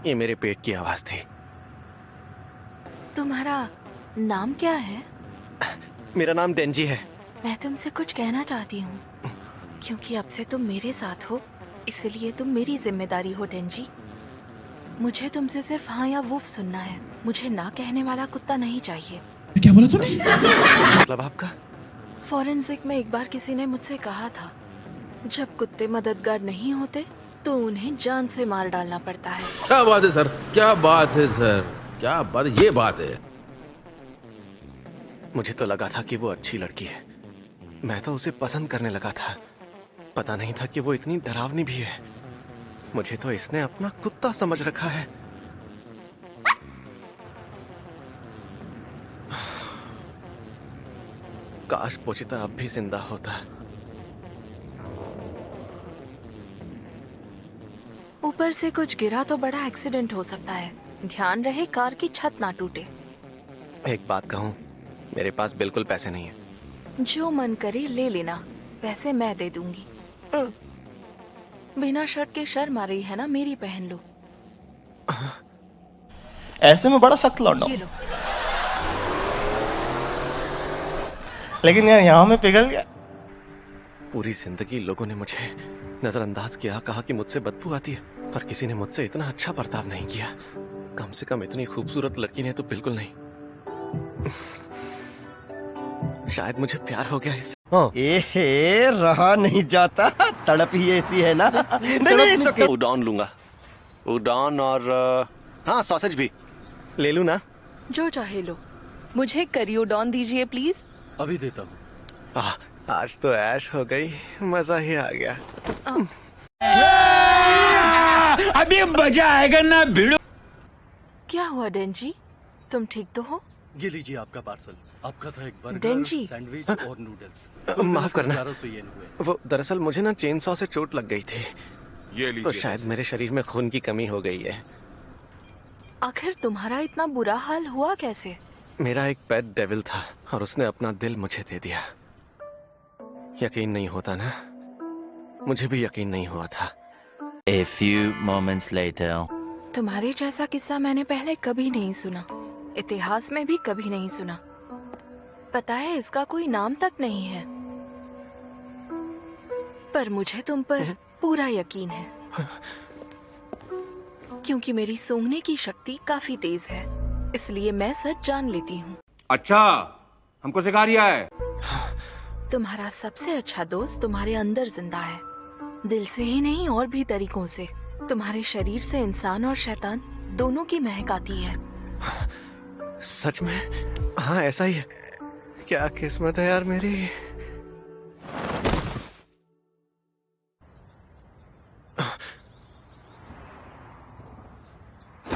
ये मेरे पेट की आवाज थी। तुम्हारा नाम क्या है? मेरा नाम डेंजी है। मैं तुमसे कुछ कहना चाहती हूँ, क्योंकि अब से तुम मेरे साथ हो, इसलिए तुम मेरी जिम्मेदारी हो डेंजी। मुझे तुमसे सिर्फ हाँ या वो सुनना है। मुझे ना कहने वाला कुत्ता नहीं चाहिए। क्या बोला तूने? मतलब आपका? फॉरेंसिक में एक बार किसी ने मुझसे कहा था, जब कुत्ते मददगार नहीं होते तो उन्हें जान से मार डालना पड़ता है। क्या बात है सर, क्या बात है सर, क्या बात, ये बात है। मुझे तो लगा था कि वो अच्छी लड़की है। मैं तो उसे पसंद करने लगा था। पता नहीं था कि वो इतनी डरावनी भी है। मुझे तो इसने अपना कुत्ता समझ रखा है। काश पोचिता अब भी जिंदा होता। ऊपर से कुछ गिरा तो बड़ा एक्सीडेंट हो सकता है। ध्यान रहे कार की छत ना टूटे। एक बात कहूँ, मेरे पास बिल्कुल पैसे नहीं है। जो मन करे ले लेना, पैसे मैं दे दूंगी। बिना शर्ट के शर्म आ रही है ना, मेरी पहन लो। ऐसे में बड़ा सख्त लौंडा ये हूं। लो। लेकिन यार यहाँ में पिघल गया। पूरी जिंदगी लोगों ने मुझे नजरअंदाज किया, कहा कि मुझसे बदबू आती है, पर किसी ने मुझसे इतना अच्छा बर्ताव नहीं किया। कम से कम इतनी खूबसूरत लड़की ने तो बिल्कुल नहीं। शायद मुझे प्यार हो गया इससे। एहे, रहा नहीं जाता, तड़प ही ऐसी है ना। नहीं सके। उडान लूंगा, उडान और हाँ सॉसेज भी ले लूं ना। जो चाहे लो। मुझे करी उडॉन दीजिए प्लीज। अभी देता हूँ। आज तो ऐश हो गई, मजा ही आ गया। अभी मजा आएगा ना भिड़ो। क्या हुआ डेंजी, तुम ठीक तो हो? ये लीजिए आपका पार्सल। आपका था एक बर्गर, डेंजी। सैंडविच और नूडल्स। माफ करना, 1100 येन हुए। वो दरअसल मुझे ना चेन सॉ से चोट लग गई थी, ये लीजिए। तो शायद मेरे शरीर में खून की कमी हो गई है। आखिर तुम्हारा इतना बुरा हाल हुआ कैसे? मेरा एक पेट डेविल था और उसने अपना दिल मुझे दे दिया। यकीन नहीं होता ना, मुझे भी यकीन नहीं हुआ था। A few moments later. तुम्हारे जैसा किस्सा मैंने पहले कभी नहीं सुना, इतिहास में भी कभी नहीं सुना। पता है इसका कोई नाम तक नहीं है, पर मुझे तुम पर पूरा यकीन है, क्योंकि मेरी सूंघने की शक्ति काफी तेज है, इसलिए मैं सच जान लेती हूँ। अच्छा, हमको सिखा रिया है। तुम्हारा सबसे अच्छा दोस्त तुम्हारे अंदर जिंदा है, दिल से ही नहीं और भी तरीकों से। तुम्हारे शरीर से इंसान और शैतान दोनों की महक आती है। सच में? हाँ ऐसा ही है। क्या किस्मत है यार मेरी।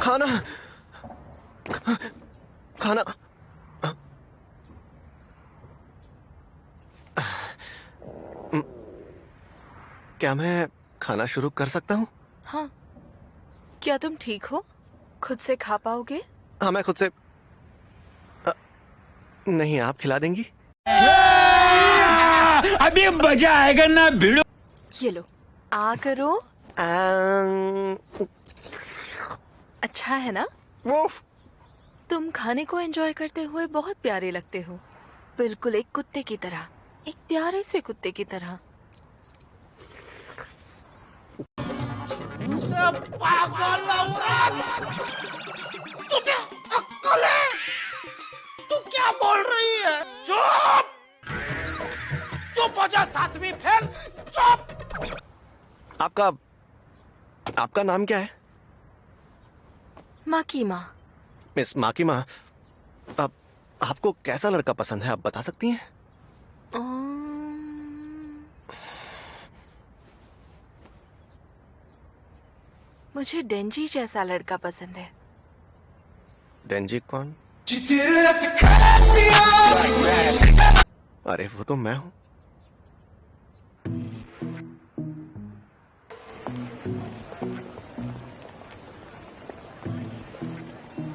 खाना खाना क्या मैं खाना शुरू कर सकता हूँ? हाँ, क्या तुम ठीक हो? खुद से खा पाओगे? हाँ मैं खुद से नहीं, आप खिला देंगी? अभी मजा आएगा ना भिड़ो। ये लो, आ करो। अम्म, अच्छा है ना? वो तुम खाने को एंजॉय करते हुए बहुत प्यारे लगते हो, बिल्कुल एक कुत्ते की तरह, एक प्यारे से कुत्ते की तरह। पागल औरत! तुझे अक्ल है? तू क्या बोल रही है? चुप! चुप हो जा, सातवीं फेल! चुप! आपका नाम क्या है? माँ की माँ। मिस माँ की माँ, अब आपको कैसा लड़का पसंद है, आप बता सकती हैं? मुझे डेंजी जैसा लड़का पसंद है। डेंजी कौन? अरे वो तो मैं हूँ।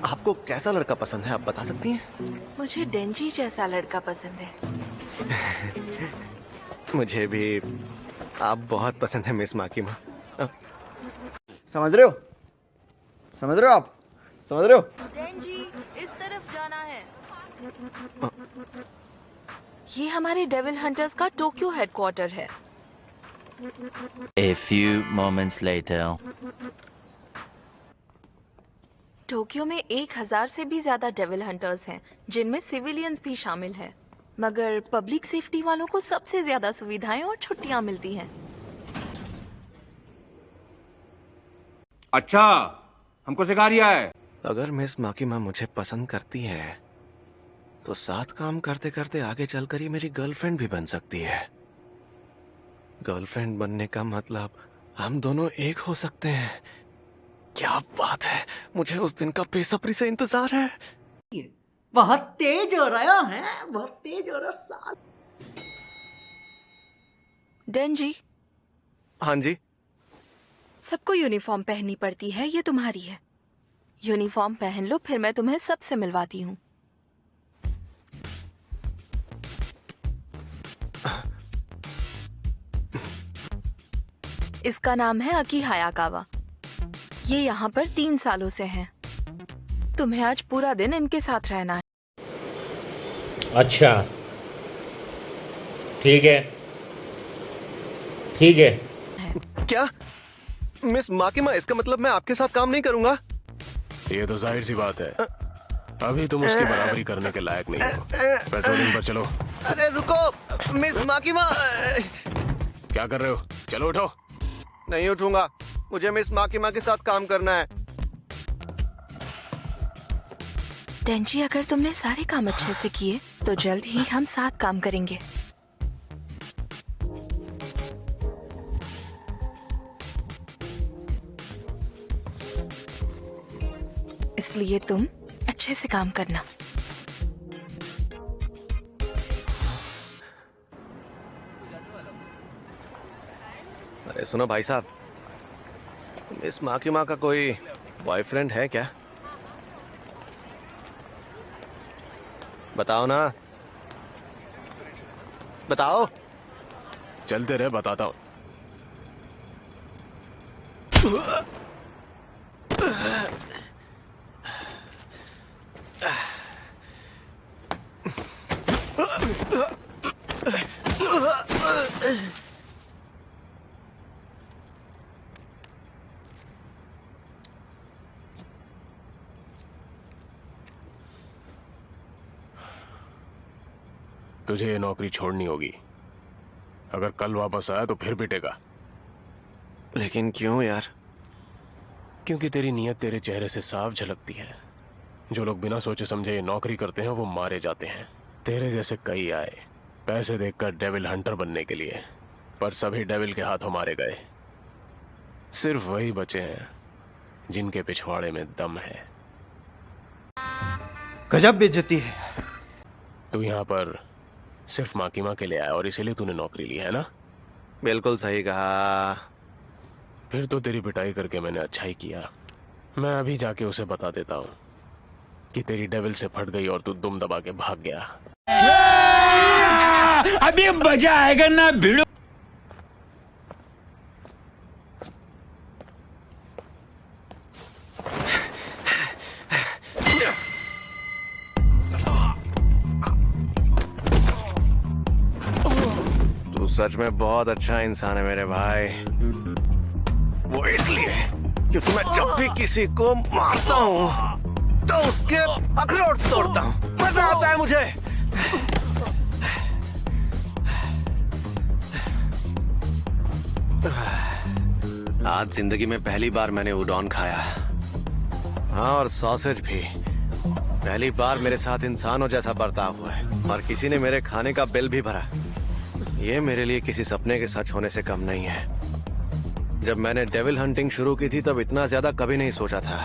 आपको कैसा लड़का पसंद है, आप बता सकती हैं? मुझे डेंजी जैसा लड़का पसंद है। मुझे भी आप बहुत पसंद है मिस माँ की माँ। समझ रहे हो? समझ रहे हो आप? समझ रहे हो? डेंजी, इस तरफ जाना है। ये हमारे डेविल हंटर्स का टोक्यो हेडक्वार्टर है। A few moments later. Tokyo में 1000 से भी ज्यादा डेविल हंटर्स हैं, जिनमें सिविलियंस भी शामिल हैं। मगर पब्लिक सेफ्टी वालों को सबसे ज्यादा सुविधाएं और छुट्टियां मिलती हैं। अच्छा, हमको सिखा रिया है। अगर मिस माकिमा मुझे पसंद करती है तो साथ काम करते करते आगे चलकर ये मेरी गर्लफ्रेंड भी बन सकती है। गर्लफ्रेंड बनने का मतलब हम दोनों एक हो सकते हैं। क्या बात है, मुझे उस दिन का बेसब्री से इंतजार है। बहुत तेज हो रहा है, बहुत तेज हो रहा साल। डेंजी, हाँ जी। सबको यूनिफॉर्म पहननी पड़ती है, ये तुम्हारी है। यूनिफॉर्म पहन लो, फिर मैं तुम्हें सबसे मिलवाती हूँ। इसका नाम है अकी हायाकावा। ये यहाँ पर 3 सालों से हैं। तुम्हें आज पूरा दिन इनके साथ रहना है। अच्छा, ठीक है, ठीक है। क्या मिस माकिमा, इसका मतलब मैं आपके साथ काम नहीं करूंगा? ये तो जाहिर सी बात है, अभी तुम उसकी बराबरी करने के लायक नहीं हो। पेट्रोलिंग पर चलो। अरे रुको मिस माकिमा। क्या कर रहे हो? चलो उठो। नहीं उठूंगा, मुझे मिस माकिमा के साथ काम करना है। डेंजी, अगर तुमने सारे काम अच्छे से किए तो जल्द ही हम साथ काम करेंगे। इसलिए तुम अच्छे से काम करना। अरे सुनो भाई साहब, मिस माकिमा का कोई बॉयफ्रेंड है क्या? बताओ ना, बताओ। चलते रहे, बताता हूँ। तुझे ये नौकरी छोड़नी होगी। अगर कल वापस आया तो फिर पिटेगा। लेकिन क्यों यार? क्योंकि तेरी नीयत तेरे चेहरे से साफ झलकती है। जो लोग बिना सोचे समझे ये नौकरी करते हैं वो मारे जाते हैं। तेरे जैसे कई आए पैसे देखकर डेविल हंटर बनने के लिए, पर सभी डेविल के हाथों मारे गए। सिर्फ वही बचे हैं जिनके पिछवाड़े में दम है। गजब बेइज्जती है। तू यहाँ पर सिर्फ माकिमा के लिए आया और इसीलिए तूने नौकरी ली है ना? बिल्कुल सही कहा। फिर तो तेरी पिटाई करके मैंने अच्छा ही किया। मैं अभी जाके उसे बता देता हूँ कि तेरी डेविल से फट गई और तू दुम दबा के भाग गया। अभी मजा आएगा ना भिड़ो। तू सच में बहुत अच्छा इंसान है मेरे भाई। वो इसलिए क्योंकि मैं जब भी किसी को मारता हूँ तो उसके अखरोट तोड़ता हूँ। मजा आता है मुझे। आज जिंदगी में पहली बार मैंने उडॉन खाया। हाँ, और सॉसेज भी। पहली बार मेरे साथ इंसानों जैसा बर्ताव हुआ है और किसी ने मेरे खाने का बिल भी भरा। ये मेरे लिए किसी सपने के सच होने से कम नहीं है। जब मैंने डेविल हंटिंग शुरू की थी तब इतना ज्यादा कभी नहीं सोचा था।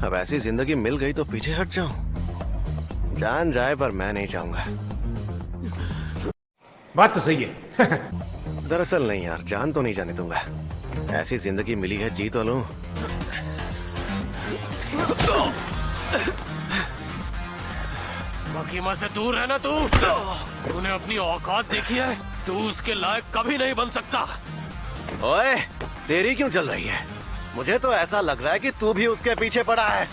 अब ऐसी जिंदगी मिल गई तो पीछे हट जाऊं। जान जाए पर मैं नहीं जाऊंगा। बात तो सही है। दरअसल नहीं यार, जान तो नहीं जाने दूंगा। ऐसी जिंदगी मिली है, जी तो लूं। माकिमा से दूर रहना तू। तूने अपनी औकात देखी है? तू उसके लायक कभी नहीं बन सकता। ओए, तेरी क्यों चल रही है? मुझे तो ऐसा लग रहा है कि तू भी उसके पीछे पड़ा है।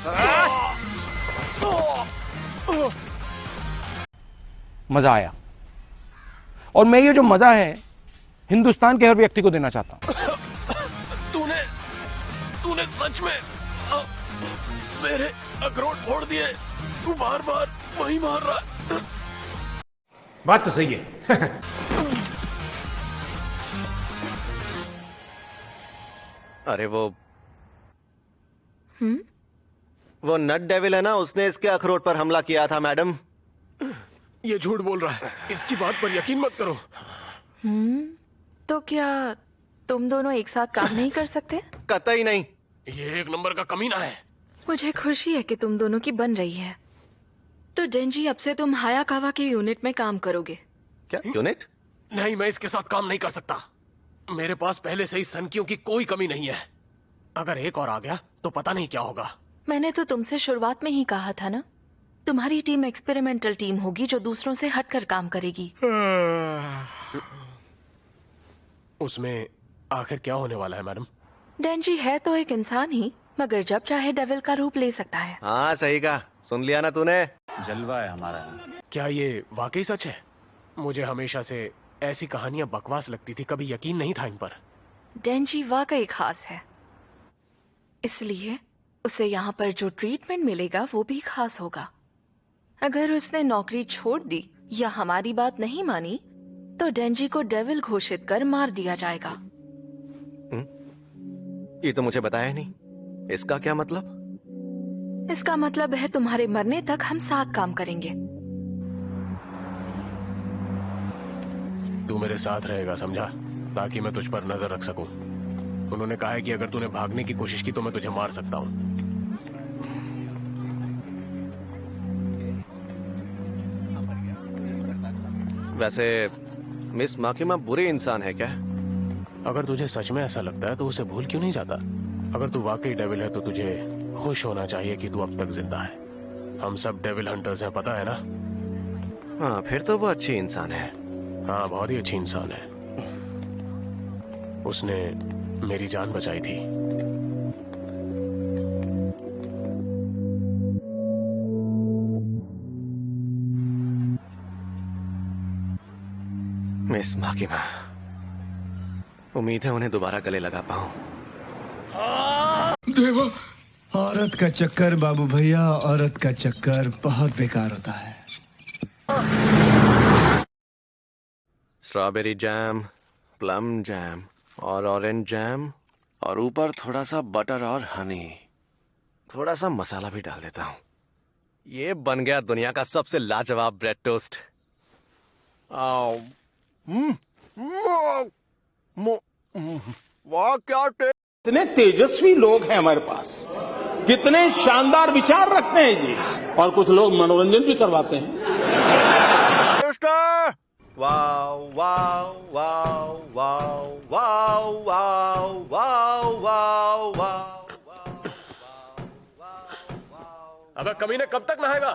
मजा आया, और मैं ये जो मजा है हिंदुस्तान के हर व्यक्ति को देना चाहता हूं। तूने सच में मेरे अखरोट फोड़ दिए। तू बार बार वही मार रहा। बात तो सही है। अरे वो नट डेविल है ना, उसने इसके अखरोट पर हमला किया था मैडम। ये झूठ बोल रहा है, इसकी बात पर यकीन मत करो। तो क्या तुम दोनों एक साथ काम नहीं कर सकते? कतई नहीं। ये एक नंबर का कमीना है। मुझे खुशी है कि तुम दोनों की बन रही है। तो डेंजी, अब से तुम हायाकावा के यूनिट में काम करोगे। क्या यूनिट? नहीं, मैं इसके साथ काम नहीं कर सकता। मेरे पास पहले से ही सनकियों की कोई कमी नहीं है। अगर एक और आ गया तो पता नहीं क्या होगा। मैंने तो तुमसे शुरुआत में ही कहा था ना, तुम्हारी टीम एक्सपेरिमेंटल टीम होगी जो दूसरों से हटकर काम करेगी। उसमें आखिर क्या होने वाला है मैडम? डेंजी है तो एक इंसान ही, मगर जब चाहे डेविल का रूप ले सकता है। हाँ सही कहा, सुन लिया ना तूने। जलवा है हमारा। क्या ये वाकई सच है? मुझे हमेशा से ऐसी कहानियां बकवास लगती थी, कभी यकीन नहीं था इन पर। डेंजी वाकई खास है, इसलिए उसे यहाँ पर जो ट्रीटमेंट मिलेगा वो भी खास होगा। अगर उसने नौकरी छोड़ दी या हमारी बात नहीं मानी तो डेंजी को डेविल घोषित कर मार दिया जाएगा। ये तो मुझे बताया ही नहीं। इसका क्या मतलब? इसका मतलब है तुम्हारे मरने तक हम साथ काम करेंगे। तू मेरे साथ रहेगा, समझा? ताकि मैं तुझ पर नजर रख सकूं। उन्होंने कहा है कि अगर तूने भागने की कोशिश की तो मैं तुझे मार सकता हूं। वैसे मिस माकिमा बुरी इंसान है क्या? अगर तुझे सच में ऐसा लगता है तो उसे भूल क्यों नहीं जाता? अगर तू वाकई डेविल है तो तुझे खुश होना चाहिए कि तू अब तक जिंदा है। हम सब डेविल हंटर्स हैं, पता है ना? हाँ, फिर तो वो अच्छी इंसान है। हाँ, बहुत ही अच्छी इंसान है। उसने मेरी जान बचाई थी। मिस माकिमा, उम्मीद है उन्हें दोबारा गले लगा पाऊं। देवा, औरत का चक्कर बाबू भैया, औरत का चक्कर बहुत बेकार होता है। स्ट्रॉबेरी जैम, प्लम जैम और ऑरेंज जैम, और ऊपर थोड़ा सा बटर और हनी, थोड़ा सा मसाला भी डाल देता हूं। ये बन गया दुनिया का सबसे लाजवाब ब्रेड टोस्ट। आओ। वाह, क्या टेस्ट! कितने तेजस्वी लोग हैं हमारे पास, कितने शानदार विचार रखते हैं जी। और कुछ लोग मनोरंजन भी करवाते हैं। Wow wow wow wow wow wow wow wow wow. अबे कमीने, कब तक नहाएगा?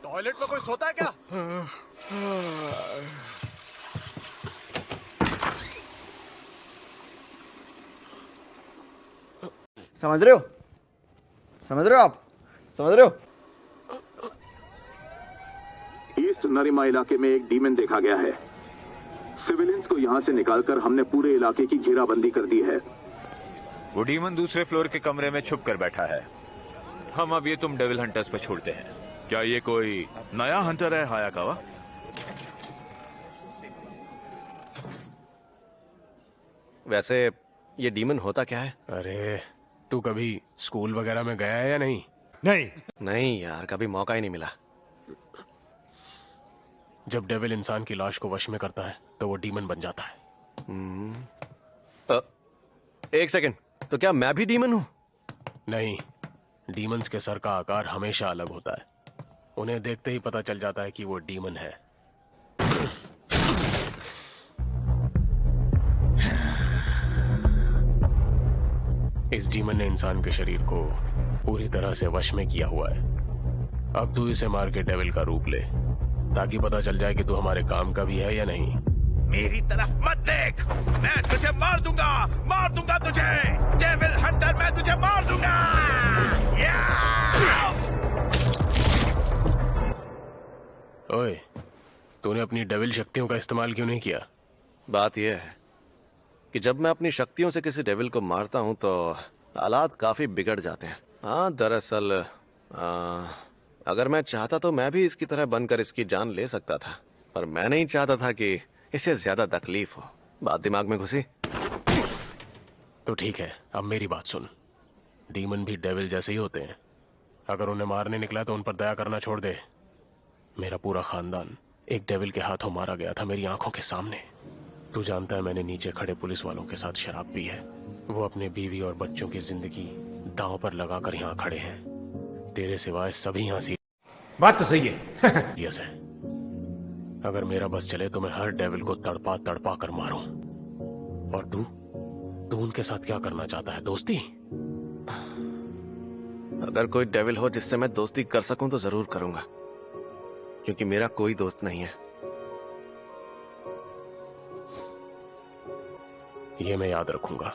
टॉयलेट में कोई सोता है क्या? समझ रहे हो? समझ रहे हो आप? समझ रहे हो? ईस्ट नरीमा इलाके में एक डीमन देखा गया है। सिविलियंस को यहां से निकालकर हमने पूरे इलाके की घेराबंदी कर दी है। वो डीमन दूसरे फ्लोर के कमरे में छुप कर बैठा है। हम अब ये तुम डेविल हंटर्स पे छोड़ते हैं। क्या ये कोई नया हंटर है हायाकावा? वैसे ये डीमन होता क्या है? अरे, तू कभी स्कूल वगैरह में गया है या नहीं? नहीं यार, कभी मौका ही नहीं मिला। जब डेविल इंसान की लाश को वश में करता है तो वो डीमन बन जाता है। एक सेकंड, तो क्या मैं भी डीमन हूं? नहीं, डीमंस के सर का आकार हमेशा अलग होता है। उन्हें देखते ही पता चल जाता है कि वो डीमन है। इस डीमन ने इंसान के शरीर को पूरी तरह से वश में किया हुआ है। अब तू इसे मार के डेविल का रूप ले, ताकि पता चल जाए कि तू हमारे काम का भी है या नहीं। मेरी तरफ मत देख, मैं तुझे मार दूंगा तुझे डेविल हंटर, मैं तुझे मार दूंगा। ओए, तूने अपनी डेविल शक्तियों का इस्तेमाल क्यों नहीं किया? बात यह है कि जब मैं अपनी शक्तियों से किसी डेविल को मारता हूं तो हालात काफी बिगड़ जाते हैं। हाँ, दरअसल अगर मैं चाहता तो मैं भी इसकी तरह बनकर इसकी जान ले सकता था, पर मैं नहीं चाहता था कि इसे ज्यादा तकलीफ हो। बात दिमाग में घुसी? तो ठीक है, अब मेरी बात सुन। डीमन भी डेविल जैसे ही होते हैं। अगर उन्हें मारने निकला तो उन पर दया करना छोड़ दे। मेरा पूरा खानदान एक डेविल के हाथों मारा गया था, मेरी आंखों के सामने। तू जानता है मैंने नीचे खड़े पुलिस वालों के साथ शराब पी है। वो अपने बीवी और बच्चों की जिंदगी दांव पर लगाकर यहाँ खड़े हैं। तेरे सिवाय सभी यहाँ बात तो सही है। सीरियस है। अगर मेरा बस चले तो मैं हर डेविल को तड़पा तड़पा कर मारूं। और तू उनके साथ क्या करना चाहता है? दोस्ती? अगर कोई डेविल हो जिससे मैं दोस्ती कर सकूं तो जरूर करूंगा, क्योंकि मेरा कोई दोस्त नहीं है। ये मैं याद रखूंगा।